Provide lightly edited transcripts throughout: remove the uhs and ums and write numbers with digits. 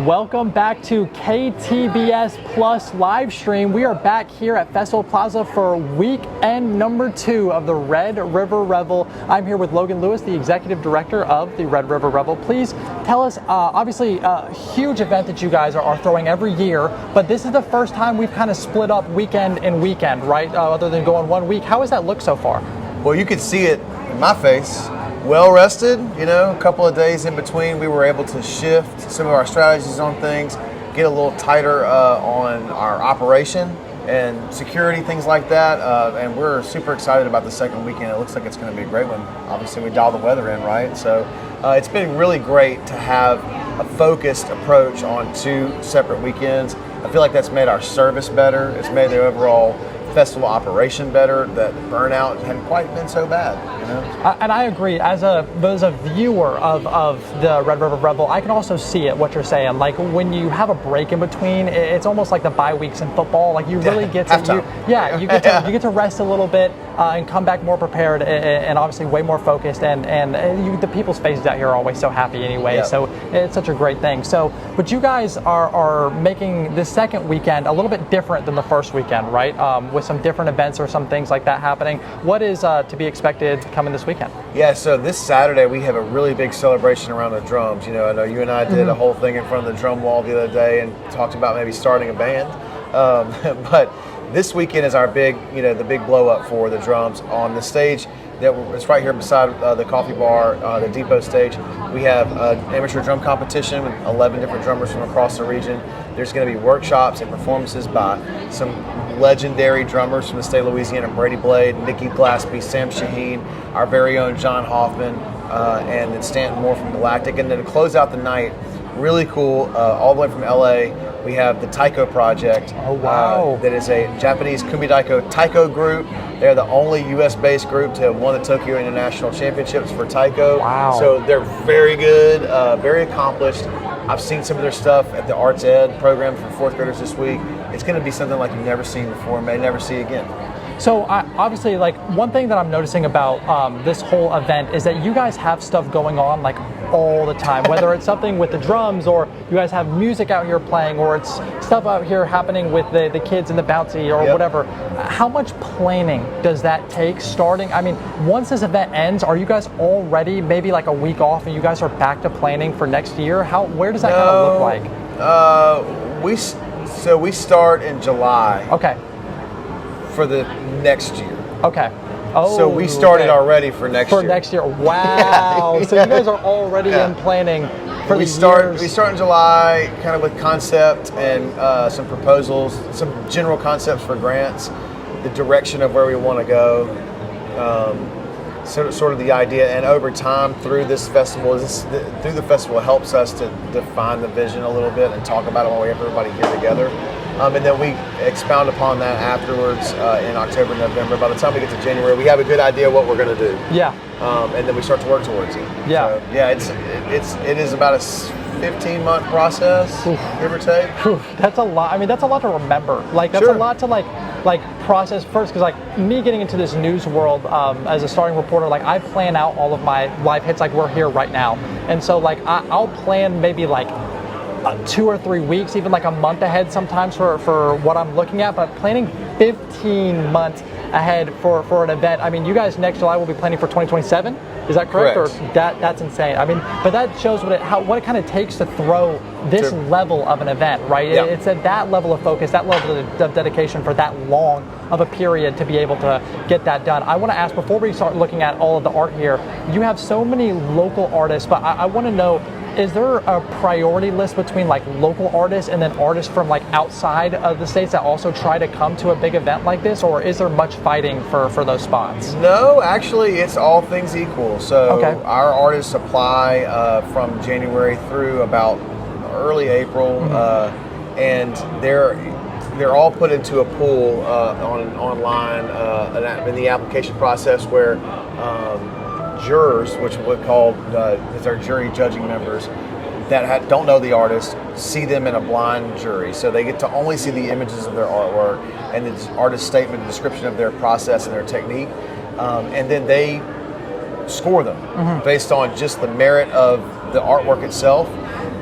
Welcome back to KTBS Plus live stream. We are back here at Festival Plaza for weekend number 2 of the Red River Revel. I'm here with Logan Lewis, the executive director of the Red River Revel. Please tell us, obviously a huge event that you guys are throwing every year, but this is the first time we've kind of split up weekend and weekend, right? Other than going 1 week. How has that looked so far? Well, you could see it in my face. Well rested, a couple of days in between, we were able to shift some of our strategies on things, get a little tighter on our operation and security, things like that. And we're super excited about the second weekend. It looks like it's going to be a great one. Obviously, we dial the weather in, right? So it's been really great to have a focused approach on 2 separate weekends. I feel like that's made our service better. It's made the overall festival operation better. That burnout hadn't quite been so bad, And I agree. As a viewer of the Red River Revel, I can also see it, what you're saying. Like when you have a break in between, it's almost like the bye weeks in football. Like you really get to, you get to rest a little bit and come back more prepared and obviously way more focused. And the people's faces out here are always so happy anyway. Yeah. So it's such a great thing. So, but you guys are making the second weekend a little bit different than the first weekend, right? With some different events or some things like that happening. What is to be expected coming this weekend? Yeah, so this Saturday we have a really big celebration around the drums. I know you and I did a whole thing in front of the drum wall the other day and talked about maybe starting a band. But this weekend is our big, the big blow up for the drums on the stage. It's right here beside the coffee bar, the depot stage. We have an amateur drum competition with 11 different drummers from across the region. There's going to be workshops and performances by some legendary drummers from the state of Louisiana: Brady Blade, Nikki Glaspie, Sam Shaheen, our very own John Hoffman, and then Stanton Moore from Galactic. And then to close out the night, really cool, all the way from LA, we have the Taiko Project. Oh, wow. That is a Japanese Kumidaiko taiko group. They're the only U.S.-based group to have won the Tokyo International Championships for taiko. Wow. So they're very good, very accomplished. I've seen some of their stuff at the Arts Ed program for 4th graders this week. It's going to be something like you've never seen before, may never see again. So obviously, like one thing that I'm noticing about this whole event is that you guys have stuff going on like all the time, whether it's something with the drums or you guys have music out here playing or it's stuff out here happening with the kids in the bouncy or whatever. How much planning does that take starting? I mean, once this event ends, are you guys already maybe like a week off and you guys are back to planning for next year? Where does that kind of look like? We start in July. Okay. For the next year. Okay. Oh, so we started already for next year. For next year. Wow. So you guys are already in planning for the years. We start in July kind of with concept and some proposals, some general concepts for grants, the direction of where we want to go, sort of the idea. And over time through this festival, through the festival helps us to define the vision a little bit and talk about it while we have everybody here together. And then we expound upon that afterwards in October, November. By the time we get to January, we have a good idea what we're going to do. Yeah. And then we start to work towards it. Yeah. So, it is about a 15-month process, give or take. That's a lot. I mean, that's a lot to remember. Like that's a lot to like process first. Because like me getting into this news world as a starting reporter, like I plan out all of my live hits. Like we're here right now, and so like I'll plan maybe like 2 or 3 weeks, even like a month ahead sometimes for what I'm looking at, but planning 15 months ahead for an event. I mean, you guys next July will be planning for 2027. Is that correct? Or that's insane. I mean, but that shows what it kind of takes to throw this level of an event, right? Yeah. It's at that level of focus, that level of dedication for that long of a period to be able to get that done. I want to ask, before we start looking at all of the art here, you have so many local artists, but I want to know, is there a priority list between like local artists and then artists from like outside of the states that also try to come to a big event like this, or is there much fighting for those spots? No, actually it's all things equal. So our artists apply from January through about early April, and they're all put into a pool online in the application process where jurors, which we call is our jury judging members, that don't know the artist, see them in a blind jury. So they get to only see the images of their artwork and the artist statement, description of their process and their technique, and then they score them based on just the merit of the artwork itself.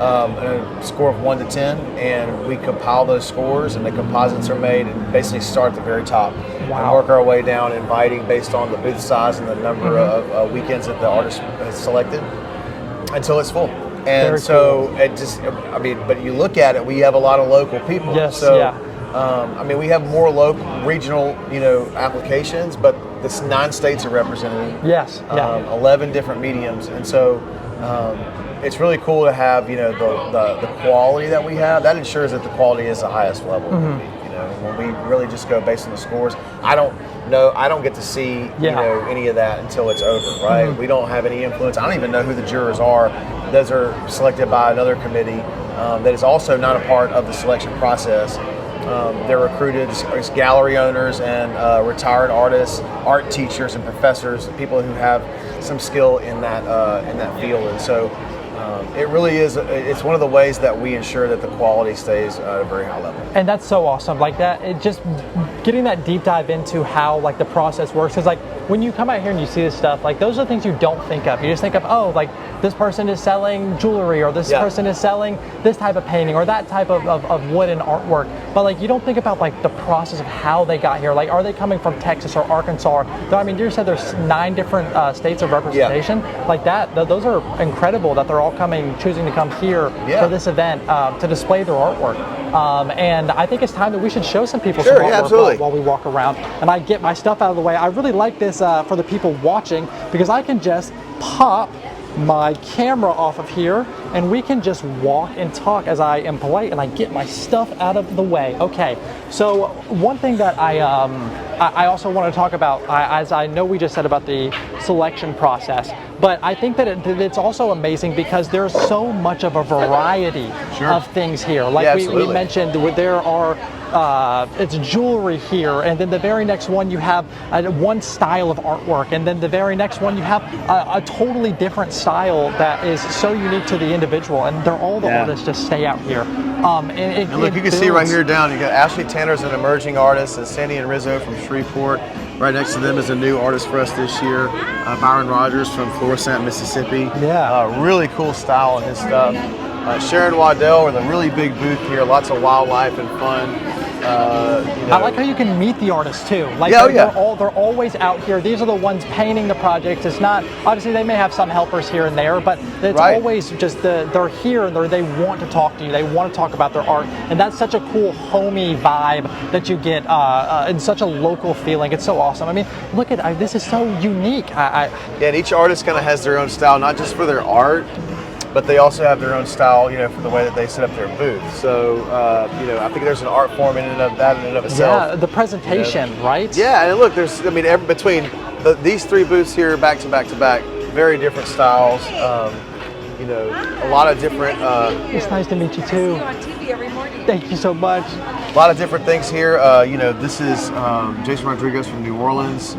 a score of 1 to 10, and we compile those scores, and the composites are made, and basically start at the very top and work our way down, inviting based on the booth size and the number of weekends that the artist has selected until it's full. And Very so cool. it just, I mean, but you look at it, we have a lot of local people. Yes, So, yeah. I mean, we have more local, regional, applications, but this 9 states are represented. Yes, yeah. 11 different mediums, and so it's really cool to have the quality that we have. That ensures that the quality is the highest level. When we really just go based on the scores, I don't get to see any of that until it's over, right? We don't have any influence. I don't even know who the jurors are. Those are selected by another committee that is also not a part of the selection process. They're recruited as gallery owners and retired artists, art teachers, and professors, people who have some skill in that field. And so it really is. It's one of the ways that we ensure that the quality stays at a very high level. And that's so awesome. Like that, it just getting that deep dive into how like the process works. Because like when you come out here and you see this stuff, like those are the things you don't think of. You just think of, oh, like this person is selling jewelry, or this person is selling this type of painting, or that type of wooden artwork. But like you don't think about like the process of how they got here. Like, are they coming from Texas or Arkansas? I mean, you said there's 9 different states of representation. Like that, those are incredible that they're all choosing to come here for this event to display their artwork. And I think it's time that we should show some people some artwork while we walk around. And I get my stuff out of the way. I really like this for the people watching, because I can just pop my camera off of here and we can just walk and talk as I am polite and I get my stuff out of the way. Okay, so one thing that I also want to talk about, as I know we just said about the selection process, but I think that it's also amazing because there's so much of a variety of things here. Like we mentioned, there are it's jewelry here, and then the very next one you have one style of artwork, and then the very next one you have a totally different style that is so unique to the individual, and they're all the artists just stay out here. And look, you can see right here down, you got Ashley Tanner's an emerging artist, and Sandy and Rizzo from Shreveport. Right next to them is a new artist for us this year, Byron Rogers from Florissant, Mississippi. Really cool style in his stuff. Sharon Waddell with a really big booth here, lots of wildlife and fun. I like how you can meet the artists too. Like they're always out here. These are the ones painting the projects. It's not, obviously they may have some helpers here and there, but it's always just they're here and they want to talk to you. They want to talk about their art, and that's such a cool homey vibe that you get and such a local feeling. It's so awesome. I mean, look at this is so unique. And each artist kind of has their own style, not just for their art, but they also have their own style, for the way that they set up their booth. So, I think there's an art form in and of itself. Yeah, the presentation, right? Yeah, and look, there's, between these 3 booths here, back to back to back, very different styles. A lot of different. It's nice to meet you too. On TV every morning. Thank you so much. A lot of different things here. This is Jason Rodriguez from New Orleans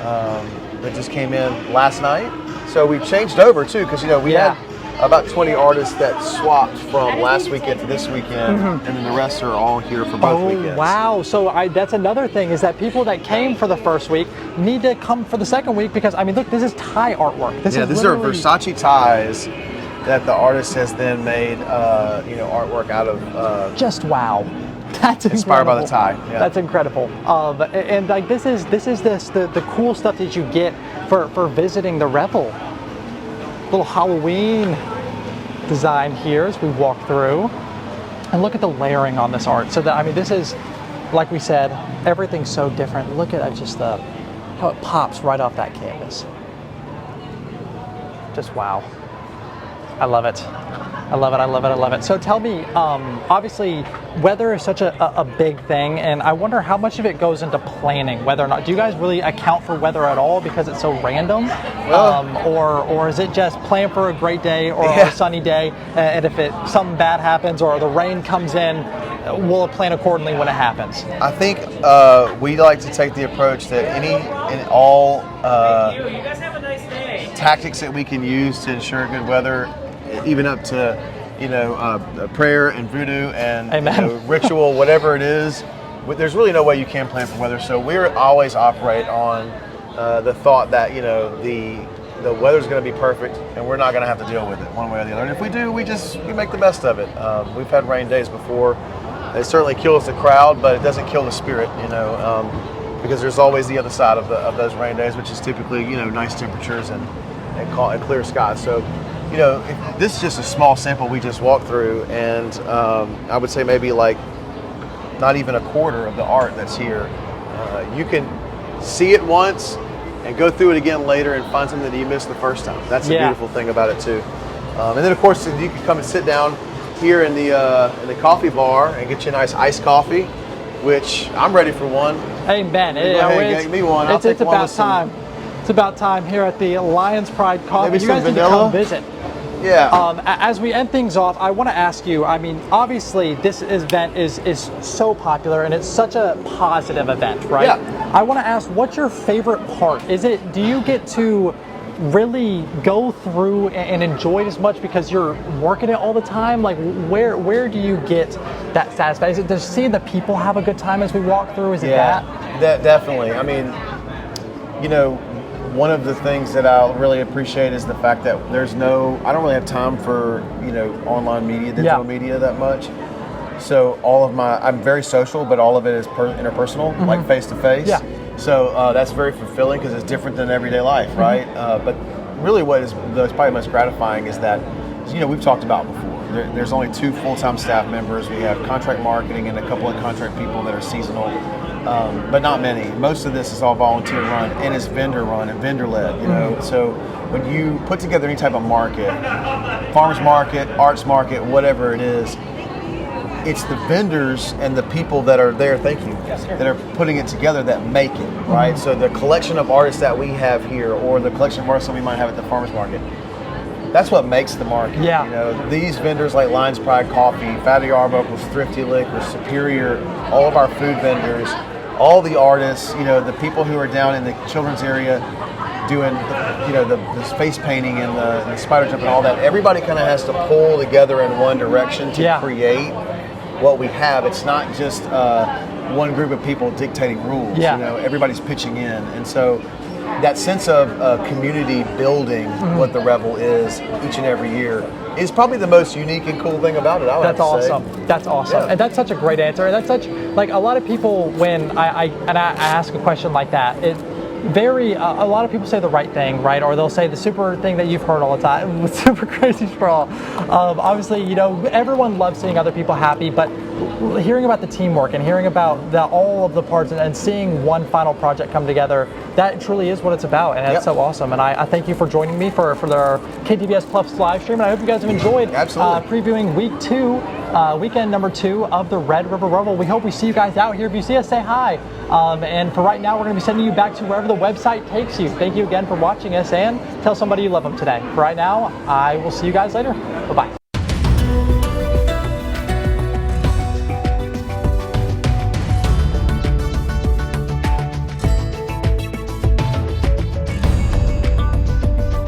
that just came in last night. So we changed over too, because we had about 20 artists that swapped from last weekend to this weekend, and then the rest are all here for both weekends. Wow, so that's another thing, is that people that came for the first week need to come for the second week, because look, this is tie artwork. These are Versace ties that the artist has then made artwork out of. Just wow. That's inspired by the tie. Yeah. That's incredible. And like this is the cool stuff that you get for visiting the Revel. Little Halloween design here as we walk through, and look at the layering on this art. So that this is, like we said, everything's so different. Look at just how it pops right off that canvas. Just wow. I love it. I love it, I love it, I love it. So tell me, obviously weather is such a big thing, and I wonder how much of it goes into planning, whether or not, do you guys really account for weather at all because it's so random? Or is it just plan for a great day or a sunny day, and if something bad happens or the rain comes in, we'll plan accordingly when it happens? I think we like to take the approach that any and all tactics that we can use to ensure good weather, even up to prayer and voodoo and ritual, whatever it is, there's really no way you can plan for weather. So we're always operate on the thought that the the weather's going to be perfect, and we're not going to have to deal with it one way or the other. And if we do, we make the best of it. We've had rain days before. It certainly kills the crowd, but it doesn't kill the spirit, because there's always the other side of those rain days, which is typically, nice temperatures and clear skies. So, this is just a small sample we just walked through, and I would say maybe like not even a quarter of the art that's here. You can see it once and go through it again later and find something that you missed the first time. That's the beautiful thing about it too. And then of course you can come and sit down here in the coffee bar and get you a nice iced coffee, which I'm ready for one. Hey Ben, go ahead, get me one. It's about time. It's about time here at the Lion's Pride Coffee. Maybe you guys need to come visit. Yeah. As we end things off, I want to ask you, I mean, obviously this event is so popular and it's such a positive event, right? Yeah. I want to ask, what's your favorite part? Do you get to really go through and enjoy it as much because you're working it all the time? Like, where do you get that satisfaction? Is it just seeing the people have a good time as we walk through? Is it that? Definitely. I mean, one of the things that I really appreciate is the fact that I don't really have time for, online media, digital media that much. So I'm very social, but all of it is interpersonal, like face to face. Yeah. So that's very fulfilling because it's different than everyday life, right? But really that's probably most gratifying is that, we've talked about before, there's only 2 full-time staff members. We have contract marketing and a couple of contract people that are seasonal. But not many. Most of this is all volunteer run and it's vendor run and vendor led, So when you put together any type of market, farmers market, arts market, whatever it is, it's the vendors and the people that are there, that are putting it together that make it, right? So the collection of artists that we have here or the collection of artists that we might have at the farmers market, that's what makes the market. Yeah. These vendors like Lion's Pride Coffee, Fatty Arbuckle's, Thrifty Liquor, Superior, all of our food vendors, all the artists, the people who are down in the children's area doing, the face painting and the spider jump and all that. Everybody kind of has to pull together in one direction to create what we have. It's not just one group of people dictating rules. Everybody's pitching in, and so that sense of community building, what the Revel is each and every year, is probably the most unique and cool thing about it. That's awesome. That's awesome. And that's such a great answer. And that's such, like, a lot of people, when I ask a question like that, a lot of people say the right thing, right? Or they'll say the super thing that you've heard all the time, super crazy sprawl. Obviously, everyone loves seeing other people happy, but hearing about the teamwork and hearing about all of the parts and seeing one final project come together, that truly is what it's about, and it's so awesome. And I thank you for joining me for the KTVS Plus live stream, and I hope you guys have enjoyed previewing weekend number 2 of the Red River Revel. We hope we see you guys out here. If you see us, say hi. And for right now, we're going to be sending you back to wherever the website takes you. Thank you again for watching us, and tell somebody you love them today. For right now, I will see you guys later. Bye-bye.